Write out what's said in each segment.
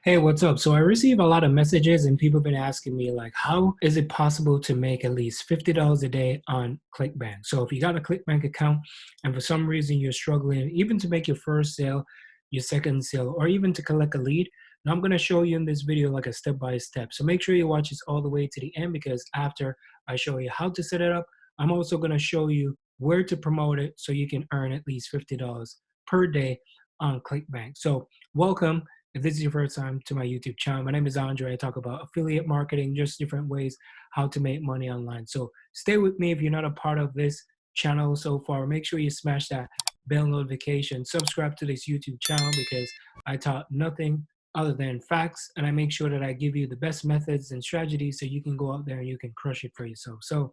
Hey, what's up? So I receive a lot of messages and people have been asking me like, how is it possible to make at least $50 a day on Clickbank? So if you got a Clickbank account and for some reason you're struggling even to make your first sale, your second sale, or even to collect a lead, now I'm going to show you in this video like a step by step. So make sure you watch this all the way to the end because after I show you how to set it up, I'm also going to show you where to promote it so you can earn at least $50 per day on Clickbank. So welcome. If this is your first time to my YouTube channel, my name is Andre. I talk about affiliate marketing, just different ways how to make money online. So stay with me if you're not a part of this channel so far. Make sure you smash that bell notification, subscribe to this YouTube channel because I taught nothing other than facts, and I make sure that I give you the best methods and strategies so you can go out there and you can crush it for yourself. So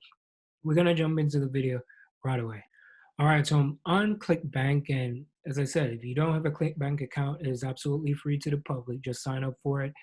we're gonna jump into the video right away. All right, so I'm on ClickBank, and as I said, if you don't have a ClickBank account, it is absolutely free to the public. Just sign up for it.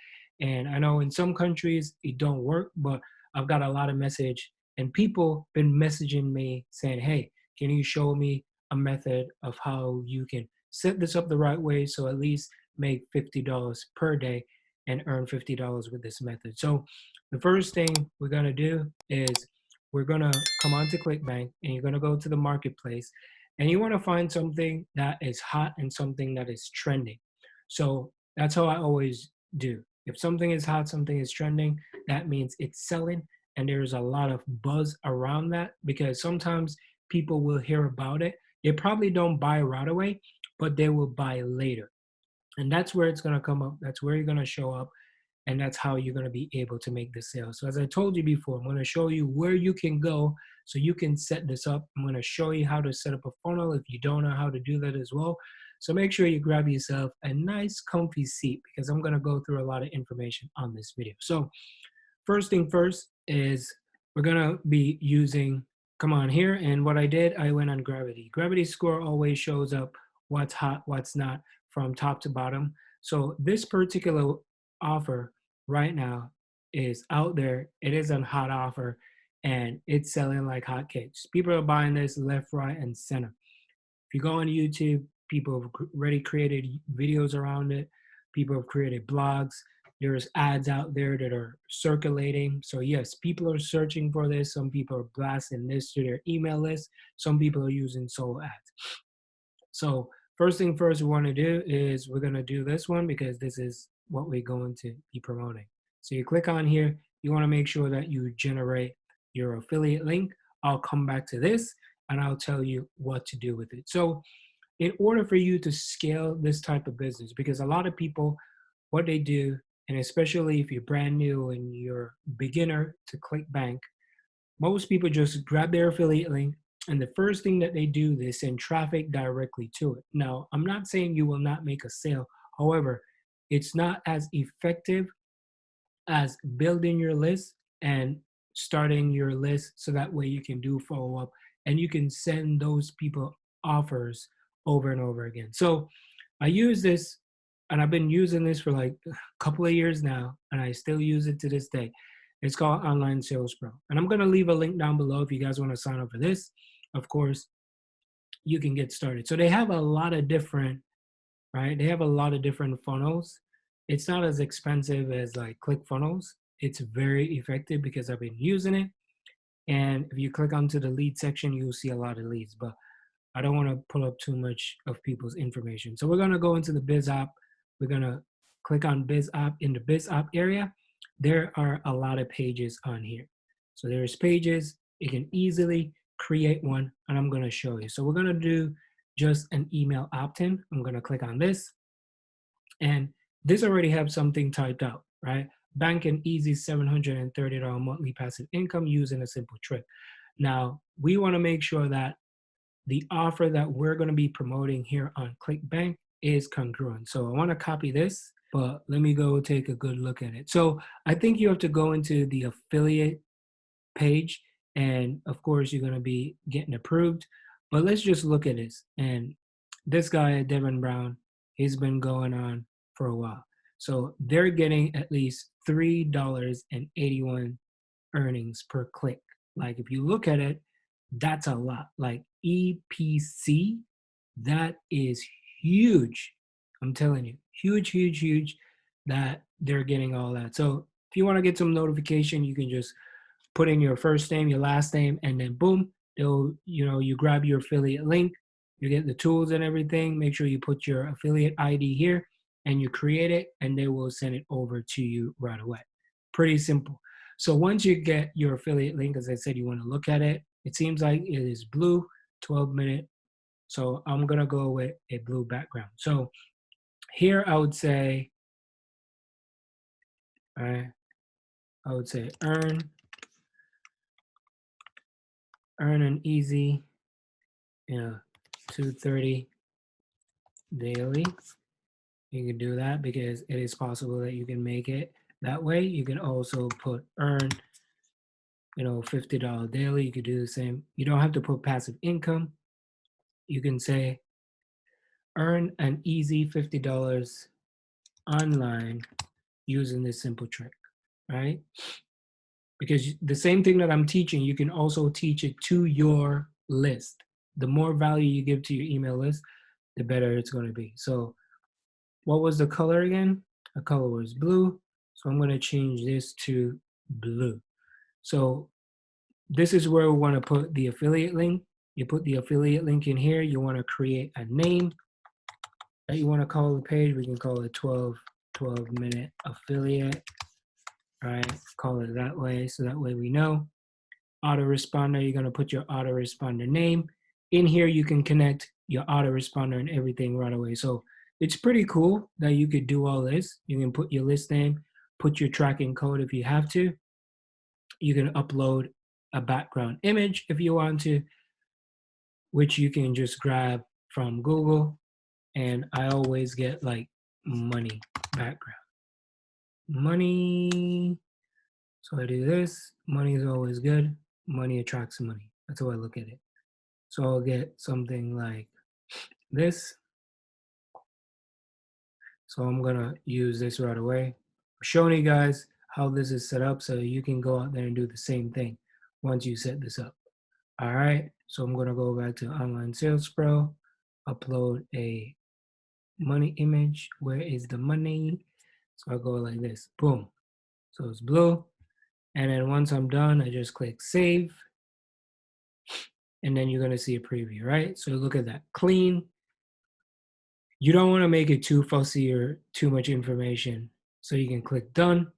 And I know in some countries it don't work, but I've got a lot of message and people been messaging me saying, "Hey, can you show me a method of how you can set this up the right way so at least make $50 per day and earn $50 with this method?" So the first thing we're gonna do is we're going to come onto ClickBank and you're going to go to the marketplace and you want to find something that is hot and something that is trending. So that's how I always do. If something is hot, something is trending, that means it's selling and there's a lot of buzz around that because sometimes people will hear about it. They probably don't buy right away, but they will buy later. And that's where it's going to come up. That's where you're going to show up and that's how you're going to be able to make the sale. So as I told you before, I'm going to show you where you can go so you can set this up. I'm going to show you how to set up a funnel if you don't know how to do that as well. So make sure you grab yourself a nice comfy seat because I'm going to go through a lot of information on this video. So first thing first is we're going to be using, come on here. And what I did, I went on Gravity. Gravity score always shows up what's hot, what's not from top to bottom. So this particular offer right now is out there. It is a hot offer and it's selling like hotcakes. People are buying this left, right, and center. If you go on YouTube, people have already created videos around it. People have created blogs. There's ads out there that are circulating. So yes, people are searching for this. Some people are blasting this to their email list. Some people are using solo ads. So first thing first we want to do is we're going to do this one because this is what we're going to be promoting. So you click on here. You want to make sure that you generate your affiliate link. I'll come back to this and I'll tell you what to do with it. So in order for you to scale this type of business, because a lot of people, what they do, and especially if you're brand new and you're beginner to ClickBank, most people just grab their affiliate link and the first thing that they do, they send traffic directly to it. Now, I'm not saying you will not make a sale. However, it's not as effective as building your list and starting your list so that way you can do follow up and you can send those people offers over and over again. So I use this and I've been using this for like a couple of years now and I still use it to this day. It's called Online Sales Pro. And I'm going to leave a link down below if you guys want to sign up for this. Of course, you can get started. So they have a lot of different, right? They have a lot of different funnels. It's not as expensive as like ClickFunnels. It's very effective because I've been using it. And if you click onto the lead section, you'll see a lot of leads, but I don't want to pull up too much of people's information. So we're going to go into the Biz app. We're going to click on Biz app. In the Biz app area, there are a lot of pages on here. So there's pages. You can easily create one, and I'm going to show you. So we're going to do just an email opt-in. I'm going to click on this, and this already have something typed out, right? Bank and easy $730 monthly passive income using a simple trick. Now, we want to make sure that the offer that we're going to be promoting here on ClickBank is congruent. So I want to copy this, but let me go take a good look at it. So I think you have to go into the affiliate page, and of course you're going to be getting approved. But let's just look at this. And this guy, Devin Brown, he's been going on for a while. So they're getting at least $3.81 earnings per click. Like if you look at it, that's a lot. Like EPC, that is huge. I'm telling you, huge, huge, huge. that they're getting all that. So if you want to get some notification, you can just put in your first name, your last name, and then boom, they'll, you grab your affiliate link, you get the tools and everything. Make sure you put your affiliate ID here and you create it, and they will send it over to you right away. Pretty simple. So once you get your affiliate link, as I said, you want to look at it. It seems like it is blue, 12-minute. So I'm going to go with a blue background. So here I would say, all right, I would say earn an easy, 230 daily. You can do that because it is possible that you can make it that way. You can also put earn, $50 daily. You could do the same. You don't have to put passive income. You can say earn an easy $50 online using this simple trick, right? Because the same thing that I'm teaching, you can also teach it to your list. The more value you give to your email list, the better it's going to be. So what was the color again? The color was blue. So I'm going to change this to blue. So this is where we want to put the affiliate link. You put the affiliate link in here. You want to create a name that you want to call the page. We can call it 12-minute affiliate. All right, call it that way. So that way we know. Autoresponder, you're going to put your autoresponder name. In here, you can connect your autoresponder and everything right away. So it's pretty cool that you could do all this. You can put your list name, put your tracking code if you have to. You can upload a background image if you want to, which you can just grab from Google. And I always get like money background. Money. So I do this. Money is always good. Money attracts money. That's how I look at it. So I'll get something like this. So I'm gonna use this right away. I'm showing you guys how this is set up so you can go out there and do the same thing once you set this up. All right, so I'm gonna go back to Online Sales Pro, upload a money image. Where is the money? So I'll go like this, boom. So it's blue. And then once I'm done, I just click save. And then you're gonna see a preview, right? So look at that, clean. You don't want to make it too fussy or too much information. So you can click done.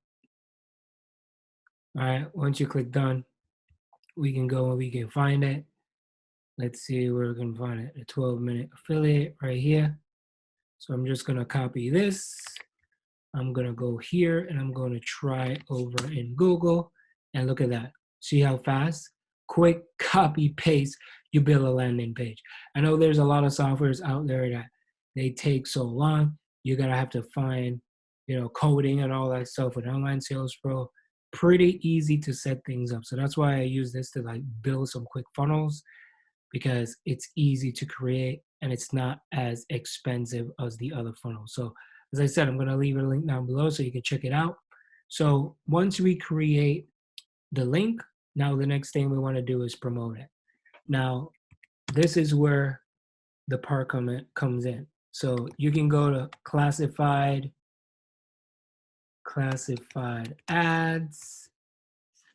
All right, once you click done, we can go and we can find it. Let's see where we can find it. A 12-minute affiliate right here. So I'm just gonna copy this. I'm gonna go here and I'm gonna try over in Google, and look at that. See how fast? Quick copy paste, you build a landing page. I know there's a lot of softwares out there that they take so long. You're gonna have to find, coding and all that stuff with Online Sales Pro. Pretty easy to set things up. So that's why I use this to like build some quick funnels, because it's easy to create and it's not as expensive as the other funnels. So as I said, I'm gonna leave a link down below so you can check it out. So once we create the link, now the next thing we wanna do is promote it. Now, this is where the part comes in. So you can go to classified ads,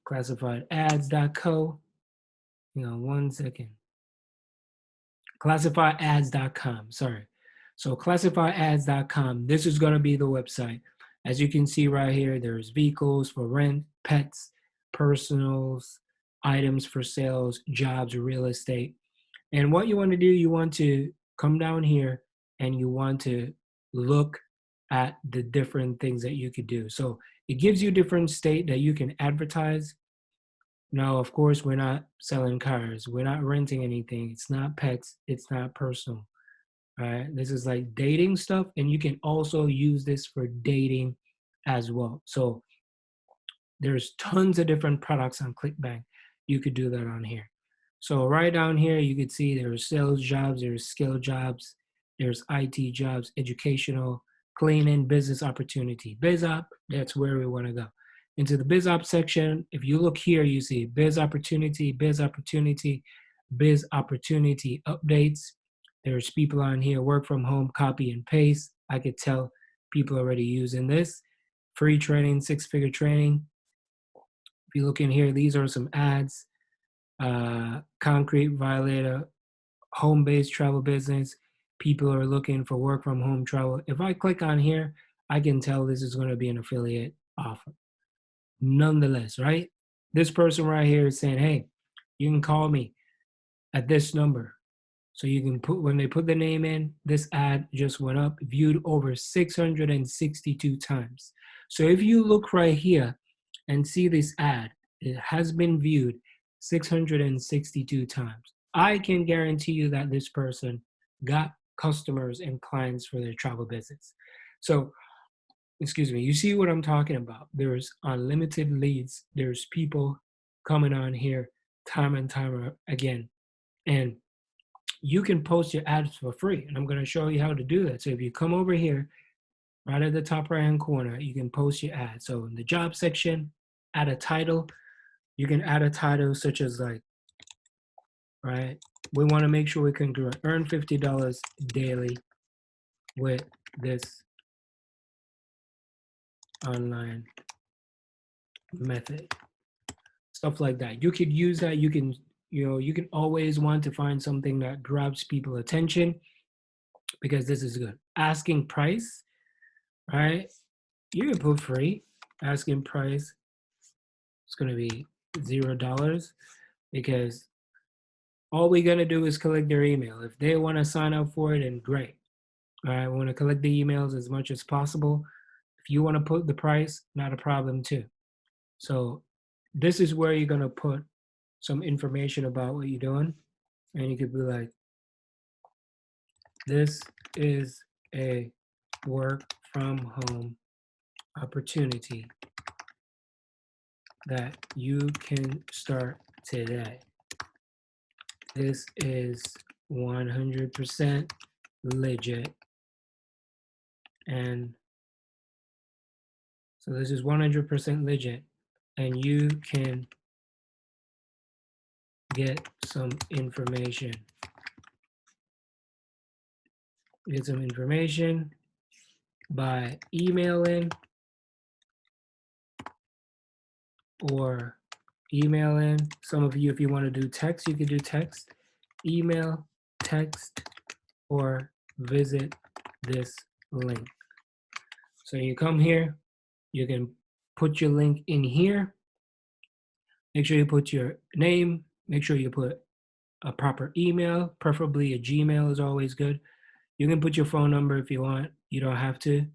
classifiedads.co. One second. Classifyedads.com, sorry. So classifyedads.com, this is gonna be the website. As you can see right here, there's vehicles for rent, pets, personals, items for sales, jobs, real estate. And what you want to do, you want to come down here and you want to look at the different things that you could do. So it gives you different state that you can advertise. Now, of course, we're not selling cars. We're not renting anything. It's not pets. It's not personal. All right. This is like dating stuff. And you can also use this for dating as well. So there's tons of different products on Clickbank. You could do that on here. So right down here, you can see there's sales jobs, there's skill jobs, there's IT jobs, educational, cleaning, business opportunity. BizOp, that's where we want to go. Into the BizOp section, if you look here, you see biz opportunity, biz opportunity, biz opportunity updates. There's people on here, work from home, copy and paste. I could tell People already using this. Free training, six-figure training. If you look in here, these are some ads. Concrete violator, home-based travel business. People are looking for work from home travel. If I click on here, I can tell this is going to be an affiliate offer. Nonetheless, right? This person right here is saying, hey, you can call me at this number. So you can put, when they put the name in, this ad just went up, viewed over 662 times. So if you look right here and see this ad, it has been viewed 662 times. I can guarantee you that this person got customers and clients for their travel business. So, excuse me, you see what I'm talking about? There's unlimited leads. There's people coming on here time and time again. And you can post your ads for free. And I'm going to show you how to do that. So if you come over here, right at the top right hand corner, you can post your ad. So in the job section, add a title. You can add a title such as like, right? We want to make sure we can earn $50 daily with this online method. Stuff like that. You could use that. You can, you can always want to find something that grabs people's attention because this is good. Asking price, right? You can put free. Asking price, it's going to be $0 because all we're going to do is collect their email. If they want to sign up for it, then great. All right, we want to collect the emails as much as possible. If you want to put the price, not a problem too. So this is where you're going to put some information about what you're doing. And you could be like, this is a work from home opportunity that you can start today. This is 100% legit. And so this is 100% legit. And you can get some information. Get some information by emailing or emailing. Some of you, if you want to do text, you can do text, email, text, or visit this link. So you come here, you can put your link in here. Make sure you put your name. Make sure you put a proper email, preferably a Gmail is always good. You can put your phone number if you want. You don't have to.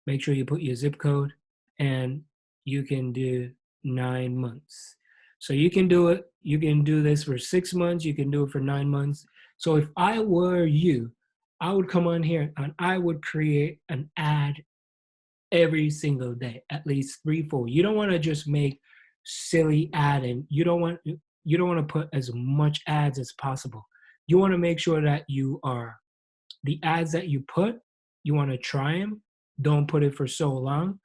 Make sure you put your zip code, and you can do 9 months. So you can do it. You can do this for 6 months. You can do it for 9 months. So if I were you, I would come on here and I would create an ad every single day, at least 3, 4. You don't want to just make silly ad, and you don't want to put as much ads as possible. You want to make sure that the ads that you put, you want to try them. Don't put it for so long.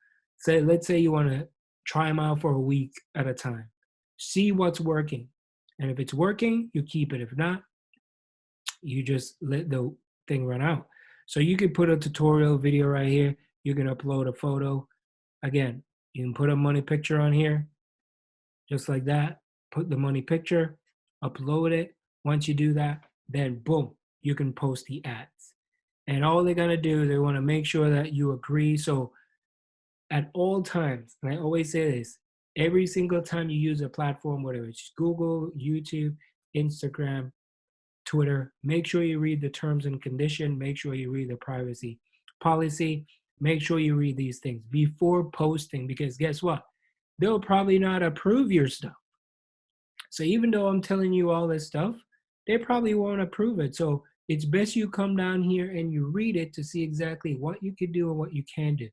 Let's say you want to try them out for a week at a time. See what's working. And if it's working, you keep it. If not, you just let the thing run out. So you can put a tutorial video right here. You can upload a photo. Again, you can put a money picture on here, just like that. Put the money picture, upload it. Once you do that, then boom, you can post the ads. And all they're gonna do, they wanna make sure that you agree. So at all times, and I always say this, every single time you use a platform, whether it's Google, YouTube, Instagram, Twitter, make sure you read the terms and condition, make sure you read the privacy policy, make sure you read these things before posting, because guess what? They'll probably not approve your stuff. So even though I'm telling you all this stuff, they probably won't approve it. So it's best you come down here and you read it to see exactly what you can do and what you can do.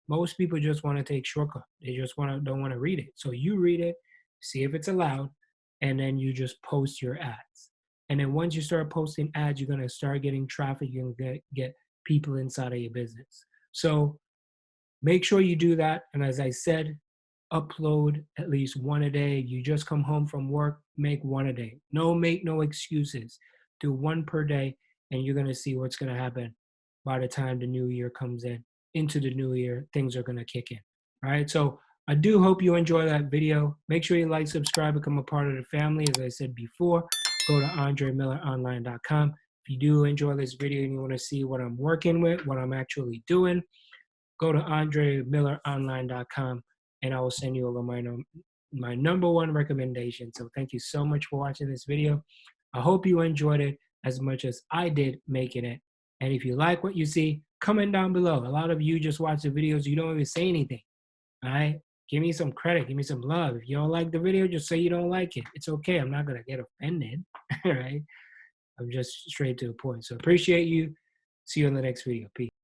Most people just want to take shortcut. They just don't want to read it. So you read it, see if it's allowed, and then you just post your ads. And then once you start posting ads, you're going to start getting traffic. You're going to get people inside of your business. So make sure you do that. And as I said, upload at least one a day. You just come home from work, make one a day. Make no excuses. Do one per day, and you're going to see what's going to happen by the time the new year comes in. into the new year, things are going to kick in. All right. So I do hope you enjoy that video. Make sure you like, subscribe, become a part of the family. As I said before, go to andremilleronline.com. If you do enjoy this video and you want to see what I'm working with, what I'm actually doing, go to andremilleronline.com and I will send you over my number one recommendation. So thank you so much for watching this video. I hope you enjoyed it as much as I did making it. And if you like what you see, comment down below. A lot of you just watch the videos, you don't even say anything. All right? Give me some credit, give me some love. If you don't like the video, just say you don't like it. It's okay. I'm not gonna get offended. All right? I'm just straight to the point. So appreciate you. See you in the next video. Peace.